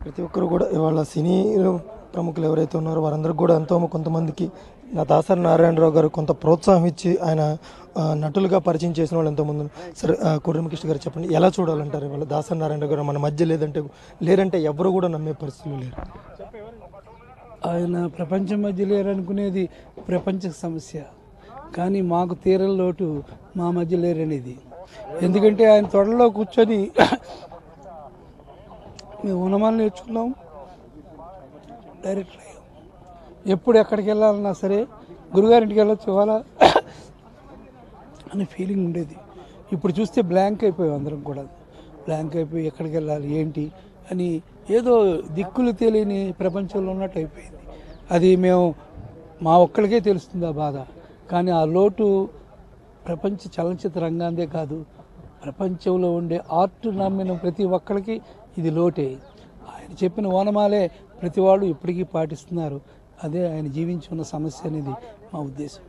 ప్రతి ఒక్కరు కూడా ఇవాళ సినీ ప్రముఖులు ఎవరైతే ఉన్నారో వారందరికీ కూడా ఎంతో కొంతమందికి నా దాసరి నారాయణరావు గారు కొంత ప్రోత్సాహం ఇచ్చి ఆయన నటులుగా పరిచయం చేసిన వాళ్ళు ఎంతోమంది ఉన్నారు. సరే కొర్రమకృష్ణ గారు చెప్పండి, ఎలా చూడాలంటారు ఇవాళ దాసరి నారాయణరావు గారు మన మధ్య లేరంటే ఎవరు కూడా నమ్మే పరిస్థితులు లేరు. ఆయన ప్రపంచం మధ్య లేరనుకునేది ప్రపంచ సమస్య, కానీ మాకు తీరని లోటు మా మధ్య లేరనేది. ఎందుకంటే ఆయన తొడలో కూర్చొని మేము ఉనమాలు నేర్చుకున్నాం, డైరెక్ట్ అయ్యాం. ఎప్పుడు ఎక్కడికి వెళ్ళాలన్నా సరే గురుగారింటికి వెళ్ళొచ్చు ఇవాళ అనే ఫీలింగ్ ఉండేది. ఇప్పుడు చూస్తే బ్లాంక్ అయిపోయాం, అందరం కూడా బ్లాంక్ అయిపోయి ఎక్కడికి వెళ్ళాలి ఏంటి అని ఏదో దిక్కులు తెలియని ప్రపంచంలో ఉన్నట్టు అయిపోయింది. అది మేము మా ఒక్కడికే తెలుస్తుంది ఆ బాధ. కానీ ఆ లోటు ప్రపంచ చలనచిత్ర రంగాందే కాదు, ప్రపంచంలో ఉండే ఆర్ట్ నమ్మిన ప్రతి ఒక్కరికి ఇది లోటే. ఆయన చెప్పిన ఓనమాలే ప్రతి వాళ్ళు ఇప్పటికీ పాటిస్తున్నారు. అదే ఆయన జీవించి ఉన్న సమస్య అనేది మా ఉద్దేశం.